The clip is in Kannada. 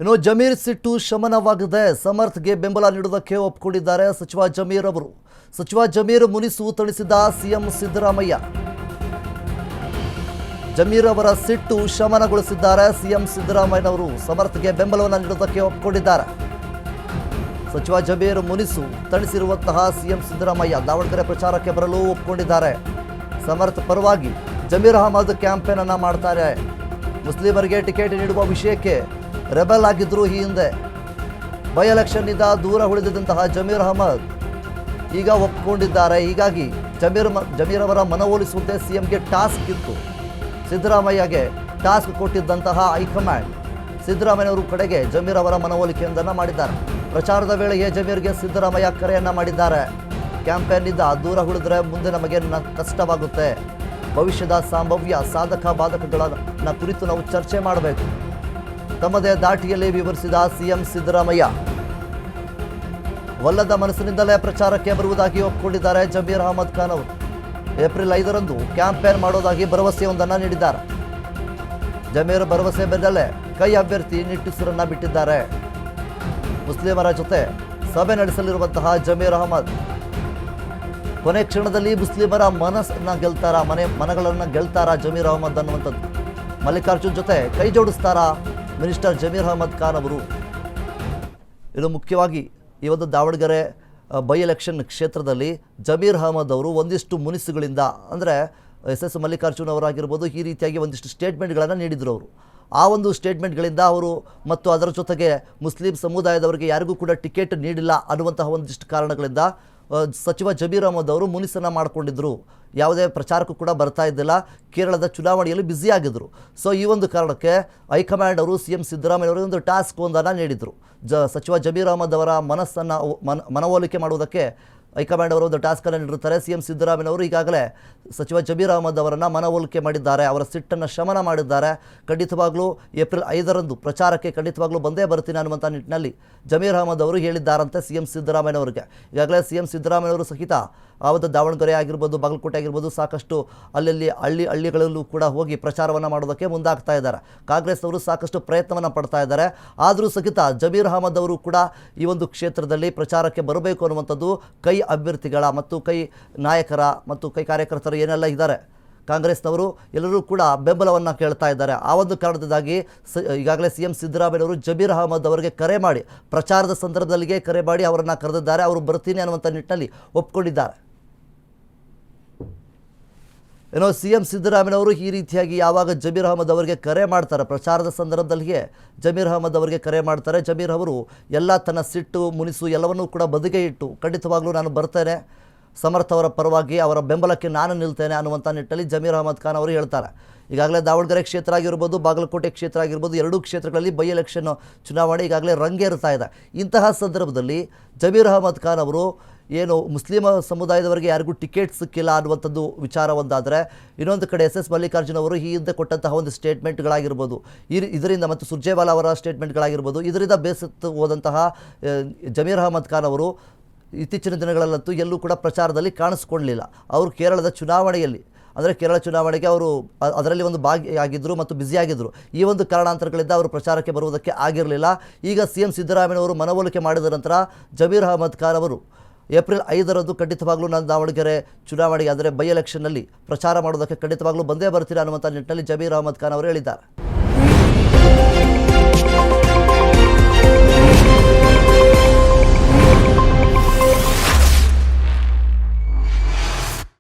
ಇನ್ನು ಜಮೀರ್ ಸಿಟ್ಟು ಶಮನವಾಗದೆ ಸಮರ್ಥ್ಗೆ ಬೆಂಬಲ ನೀಡುವುದಕ್ಕೆ ಒಪ್ಪಿಕೊಂಡಿದ್ದಾರೆ ಸಚಿವ ಜಮೀರ್ ಅವರು. ಸಚಿವ ಜಮೀರ್ ಮುನಿಸು ತಣಿಸಿದ ಸಿಎಂ ಸಿದ್ದರಾಮಯ್ಯ. ಜಮೀರ್ ಅವರ ಸಿಟ್ಟು ಶಮನಗೊಳಿಸಿದ್ದಾರೆ ಸಿಎಂ ಸಿದ್ದರಾಮಯ್ಯನವರು. ಸಮರ್ಥ್ಗೆ ಬೆಂಬಲವನ್ನು ನೀಡುವುದಕ್ಕೆ ಒಪ್ಪಿಕೊಂಡಿದ್ದಾರೆ. ಸಚಿವ ಜಮೀರ್ ಮುನಿಸು ತಣಿಸಿರುವಂತಹ ಸಿಎಂ ಸಿದ್ದರಾಮಯ್ಯ ದಾವಣಗೆರೆ ಪ್ರಚಾರಕ್ಕೆ ಬರಲು ಒಪ್ಪಿಕೊಂಡಿದ್ದಾರೆ. ಸಮರ್ಥ್ ಪರವಾಗಿ ಜಮೀರ್ ಅಹಮದ್ ಕ್ಯಾಂಪೇನ್ ಅನ್ನು ಮಾಡ್ತಾರೆ. ಮುಸ್ಲಿಮರಿಗೆ ಟಿಕೆಟ್ ನೀಡುವ ವಿಷಯಕ್ಕೆ ರೆಬಲ್ ಆಗಿದ್ರು. ಈ ಹಿಂದೆ ಬೈ ಎಲೆಕ್ಷನ್ನಿಂದ ದೂರ ಉಳಿದಿದ್ದಂತಹ ಜಮೀರ್ ಅಹಮದ್ ಈಗ ಒಪ್ಪಿಕೊಂಡಿದ್ದಾರೆ. ಹೀಗಾಗಿ ಜಮೀರ್ ಅವರ ಮನವೊಲಿಸುವಂತೆ ಸಿಎಂಗೆ ಟಾಸ್ಕ್ ಇತ್ತು. ಸಿದ್ದರಾಮಯ್ಯಗೆ ಟಾಸ್ಕ್ ಕೊಟ್ಟಿದ್ದಂತಹ ಹೈಕಮಾಂಡ್ ಸಿದ್ದರಾಮಯ್ಯನವರ ಕಡೆಗೆ ಜಮೀರ್ ಅವರ ಮನವೊಲಿಕೆಯೊಂದನ್ನು ಮಾಡಿದ್ದಾರೆ. ಪ್ರಚಾರದ ವೇಳೆಗೆ ಜಮೀರ್ಗೆ ಸಿದ್ದರಾಮಯ್ಯ ಕರೆಯನ್ನು ಮಾಡಿದ್ದಾರೆ. ಕ್ಯಾಂಪೇನ್ನಿಂದ ದೂರ ಉಳಿದ್ರೆ ಮುಂದೆ ನಮಗೆ ಕಷ್ಟವಾಗುತ್ತೆ. ಭವಿಷ್ಯದ ಸಂಭಾವ್ಯ ಸಾಧಕ ಬಾಧಕಗಳನ್ನ ಕುರಿತು ನಾವು ಚರ್ಚೆ ಮಾಡಬೇಕು. ತಮ್ಮದೇ ದಾಟಿಯಲ್ಲಿ ವಿವರಿಸಿದ ಸಿಎಂ ಸಿದ್ದರಾಮಯ್ಯ ಒಲ್ಲದ ಮನಸ್ಸಿನಿಂದಲೇ ಪ್ರಚಾರಕ್ಕೆ ಬರುವುದಾಗಿ ಒಪ್ಪಿಕೊಂಡಿದ್ದಾರೆ. ಜಮೀರ್ ಅಹಮದ್ ಖಾನ್ ಅವರು ಏಪ್ರಿಲ್ 5ರಂದು ಕ್ಯಾಂಪೇನ್ ಮಾಡೋದಾಗಿ ಭರವಸೆಯೊಂದನ್ನು ನೀಡಿದ್ದಾರೆ. ಜಮೀರ್ ಭರವಸೆ ಬೆನ್ನಲ್ಲೇ ಕೈ ಅಭ್ಯರ್ಥಿ ನಿಟ್ಟುಸಿರನ್ನ ಬಿಟ್ಟಿದ್ದಾರೆ. ಮುಸ್ಲಿಮರ ಜೊತೆ ಸಭೆ ನಡೆಸಲಿರುವಂತಹ ಜಮೀರ್ ಅಹಮದ್ ಕೊನೆ ಕ್ಷಣದಲ್ಲಿ ಮುಸ್ಲಿಮರ ಮನಗಳನ್ನು ಗೆಲ್ತಾರಾ ಜಮೀರ್ ಅಹಮದ್ ಅನ್ನುವಂಥದ್ದು. ಮಲ್ಲಿಕಾರ್ಜುನ್ ಜೊತೆ ಕೈ ಜೋಡಿಸ್ತಾರಾ ಮಿನಿಸ್ಟರ್ ಜಮೀರ್ ಅಹಮದ್ ಖಾನ್ ಅವರು? ಇದು ಮುಖ್ಯವಾಗಿ ಈ ಒಂದು ದಾವಣಗೆರೆ ಬೈ ಎಲೆಕ್ಷನ್ ಕ್ಷೇತ್ರದಲ್ಲಿ ಜಮೀರ್ ಅಹಮದ್ ಅವರು ಒಂದಿಷ್ಟು ಮುನಿಸುಗಳಿಂದ ಅಂದರೆ ಎಸ್ ಮಲ್ಲಿಕಾರ್ಜುನ್ ಅವರಾಗಿರ್ಬೋದು ಈ ರೀತಿಯಾಗಿ ಒಂದಿಷ್ಟು ಸ್ಟೇಟ್ಮೆಂಟ್ಗಳನ್ನು ನೀಡಿದರು. ಅವರು ಆ ಒಂದು ಸ್ಟೇಟ್ಮೆಂಟ್ಗಳಿಂದ ಅವರು ಮತ್ತು ಅದರ ಜೊತೆಗೆ ಮುಸ್ಲಿಂ ಸಮುದಾಯದವರಿಗೆ ಯಾರಿಗೂ ಕೂಡ ಟಿಕೆಟ್ ನೀಡಿಲ್ಲ ಅನ್ನುವಂತಹ ಒಂದಿಷ್ಟು ಕಾರಣಗಳಿಂದ ಸಚಿವ ಜಮೀರ್ ಅಹಮದ್ ಅವರು ಮುನಿಸನ್ನು ಮಾಡಿಕೊಂಡಿದ್ದರು. ಯಾವುದೇ ಪ್ರಚಾರಕ್ಕೂ ಕೂಡ ಬರ್ತಾ ಇದ್ದಿಲ್ಲ. ಕೇರಳದ ಚುನಾವಣೆಯಲ್ಲಿ ಬ್ಯುಸಿಯಾಗಿದ್ದರು. ಸೊ ಈ ಒಂದು ಕಾರಣಕ್ಕೆ ಹೈಕಮಾಂಡ್ ಅವರು ಸಿಎಂ ಸಿದ್ದರಾಮಯ್ಯ ಒಂದು ಟಾಸ್ಕ್ ಒಂದನ್ನು ನೀಡಿದರು. ಸಚಿವ ಜಮೀರ್ ಅಹಮದ್ ಅವರ ಮನವೊಲಿಕೆ ಮಾಡುವುದಕ್ಕೆ ಹೈಕಮಾಂಡ್ ಅವರು ಒಂದು ಟಾಸ್ಕನ್ನು ನೀಡಿರುತ್ತಾರೆ. ಸಿಎಂ ಸಿದ್ದರಾಮಯ್ಯನವರು ಈಗಾಗಲೇ ಸಚಿವ ಜಮೀರ್ ಅಹಮದ್ ಅವರನ್ನು ಮನವೊಲಿಕೆ ಮಾಡಿದ್ದಾರೆ. ಅವರ ಸಿಟ್ಟನ್ನು ಶಮನ ಮಾಡಿದ್ದಾರೆ. ಖಂಡಿತವಾಗ್ಲೂ ಏಪ್ರಿಲ್ 5ರಂದು ಪ್ರಚಾರಕ್ಕೆ ಖಂಡಿತವಾಗ್ಲೂ ಬಂದೇ ಬರ್ತೀನಿ ಅನ್ನುವಂಥ ನಿಟ್ಟಿನಲ್ಲಿ ಜಮೀರ್ ಅಹಮದ್ ಅವರು ಹೇಳಿದ್ದಾರಂತೆ ಸಿಎಂ ಸಿದ್ದರಾಮಯ್ಯನವರಿಗೆ. ಈಗಾಗಲೇ ಸಿಎಂ ಸಿದ್ದರಾಮಯ್ಯನವರು ಸಹಿತ ಆವತ್ತು ದಾವಣಗೆರೆ ಆಗಿರ್ಬೋದು, ಬಾಗಲಕೋಟೆ ಆಗಿರ್ಬೋದು, ಸಾಕಷ್ಟು ಅಲ್ಲಲ್ಲಿ ಹಳ್ಳಿಗಳಲ್ಲೂ ಕೂಡ ಹೋಗಿ ಪ್ರಚಾರವನ್ನು ಮಾಡೋದಕ್ಕೆ ಮುಂದಾಗ್ತಾ ಇದ್ದಾರೆ. ಕಾಂಗ್ರೆಸ್ನವರು ಸಾಕಷ್ಟು ಪ್ರಯತ್ನವನ್ನು ಪಡ್ತಾ ಇದ್ದಾರೆ. ಆದರೂ ಸಹಿತ ಜಮೀರ್ ಅಹಮದ್ ಅವರು ಕೂಡ ಈ ಒಂದು ಕ್ಷೇತ್ರದಲ್ಲಿ ಪ್ರಚಾರಕ್ಕೆ ಬರಬೇಕು ಅನ್ನುವಂಥದ್ದು ಕೈ ಅಭ್ಯರ್ಥಿಗಳ ಮತ್ತು ಕೈ ನಾಯಕರ ಮತ್ತು ಕೈ ಕಾರ್ಯಕರ್ತರು ಏನೆಲ್ಲ ಇದ್ದಾರೆ ಕಾಂಗ್ರೆಸ್ನವರು ಎಲ್ಲರೂ ಕೂಡ ಬೆಂಬಲವನ್ನು ಕೇಳ್ತಾ ಇದ್ದಾರೆ. ಆ ಒಂದು ಕಾರಣದಿಂದಾಗಿ ಈಗಾಗಲೇ ಸಿಎಂ ಸಿದ್ದರಾಮಯ್ಯವರು ಜಮೀರ್ ಅಹಮದ್ ಅವರಿಗೆ ಕರೆ ಮಾಡಿ ಪ್ರಚಾರದ ಸಂದರ್ಭದಲ್ಲಿಗೆ ಕರೆ ಮಾಡಿ ಅವರನ್ನು ಕರೆದಿದ್ದಾರೆ. ಅವರು ಬರ್ತೀನಿ ಅನ್ನುವಂಥ ನಿಟ್ಟಿನಲ್ಲಿ ಒಪ್ಕೊಂಡಿದ್ದಾರೆ. ಏನೋ ಸಿಎಂ ಸಿದ್ದರಾಮಯ್ಯನವರು ಈ ರೀತಿಯಾಗಿ ಯಾವಾಗ ಜಮೀರ್ ಅಹಮದ್ ಅವರಿಗೆ ಕರೆ ಮಾಡ್ತಾರೆ, ಪ್ರಚಾರದ ಸಂದರ್ಭದಲ್ಲಿಯೇ ಜಮೀರ್ ಅಹಮದ್ ಅವರಿಗೆ ಕರೆ ಮಾಡ್ತಾರೆ. ಜಮೀರ್ ಅವರು ಎಲ್ಲ ತನ್ನ ಸಿಟ್ಟು ಮುನಿಸು ಎಲ್ಲವನ್ನೂ ಕೂಡ ಬದಿಗೆ ಇಟ್ಟು ಖಂಡಿತವಾಗ್ಲೂ ನಾನು ಬರ್ತೇನೆ, ಸಮರ್ಥ ಅವರ ಪರವಾಗಿ ಅವರ ಬೆಂಬಲಕ್ಕೆ ನಾನು ನಿಲ್ತೇನೆ ಅನ್ನುವಂಥ ನಿಟ್ಟಿನಲ್ಲಿ ಜಮೀರ್ ಅಹಮದ್ ಖಾನ್ ಅವರು ಹೇಳ್ತಾರೆ. ಈಗಾಗಲೇ ದಾವಣಗೆರೆ ಕ್ಷೇತ್ರ ಆಗಿರ್ಬೋದು, ಬಾಗಲಕೋಟೆ ಕ್ಷೇತ್ರ ಆಗಿರ್ಬೋದು, ಎರಡೂ ಕ್ಷೇತ್ರಗಳಲ್ಲಿ ಬೈ ಎಲೆಕ್ಷನ್ ಚುನಾವಣೆ ಈಗಾಗಲೇ ರಂಗೇರ್ತಾ ಇದೆ. ಇಂತಹ ಸಂದರ್ಭದಲ್ಲಿ ಜಮೀರ್ ಅಹಮದ್ ಖಾನ್ ಅವರು ಏನು ಮುಸ್ಲಿಮ ಸಮುದಾಯದವರಿಗೆ ಯಾರಿಗೂ ಟಿಕೆಟ್ ಸಿಕ್ಕಿಲ್ಲ ಅನ್ನುವಂಥದ್ದು ವಿಚಾರ ಒಂದಾದರೆ, ಇನ್ನೊಂದು ಕಡೆ ಎಸ್ ಮಲ್ಲಿಕಾರ್ಜುನ್ ಅವರು ಈ ಹಿಂದೆ ಕೊಟ್ಟಂತಹ ಒಂದು ಸ್ಟೇಟ್ಮೆಂಟ್ಗಳಾಗಿರ್ಬೋದು, ಇದರಿಂದ ಮತ್ತು ಸುರ್ಜೇವಾಲಾ ಅವರ ಸ್ಟೇಟ್ಮೆಂಟ್ಗಳಾಗಿರ್ಬೋದು, ಇದರಿಂದ ಬೇಸತ್ತು ಹೋದಂತಹ ಜಮೀರ್ ಅಹಮದ್ ಖಾನ್ ಅವರು ಇತ್ತೀಚಿನ ದಿನಗಳಲ್ಲಂತೂ ಎಲ್ಲೂ ಕೂಡ ಪ್ರಚಾರದಲ್ಲಿ ಕಾಣಿಸ್ಕೊಳ್ಳಲಿಲ್ಲ. ಅವರು ಕೇರಳದ ಚುನಾವಣೆಯಲ್ಲಿ ಅಂದರೆ ಕೇರಳ ಚುನಾವಣೆಗೆ ಅವರು ಅದರಲ್ಲಿ ಒಂದು ಭಾಗಿಯಾಗಿದ್ದರು ಮತ್ತು ಬ್ಯುಸಿಯಾಗಿದ್ದರು. ಈ ಒಂದು ಕಾರಣಾಂತರಗಳಿಂದ ಅವರು ಪ್ರಚಾರಕ್ಕೆ ಬರುವುದಕ್ಕೆ ಆಗಿರಲಿಲ್ಲ. ಈಗ ಸಿಎಂ ಸಿದ್ದರಾಮಯ್ಯನವರು ಮನವೊಲಿಕೆ ಮಾಡಿದ ನಂತರ ಜಮೀರ್ ಅಹಮದ್ ಖಾನ್ ಅವರು ಏಪ್ರಿಲ್ 5ರಂದು ಖಂಡಿತವಾಗ್ಲೂ ನಾನು ದಾವಣಗೆರೆ ಚುನಾವಣೆಗೆ ಅಂದರೆ ಬೈ ಎಲೆಕ್ಷನ್ನಲ್ಲಿ ಪ್ರಚಾರ ಮಾಡೋದಕ್ಕೆ ಖಂಡಿತವಾಗ್ಲೂ ಬಂದೇ ಬರ್ತೀರಾ ಅನ್ನುವಂಥ ನಿಟ್ಟಿನಲ್ಲಿ ಜಮೀರ್ ಅಹಮದ್ ಖಾನ್ ಅವರು ಹೇಳಿದ್ದಾರೆ.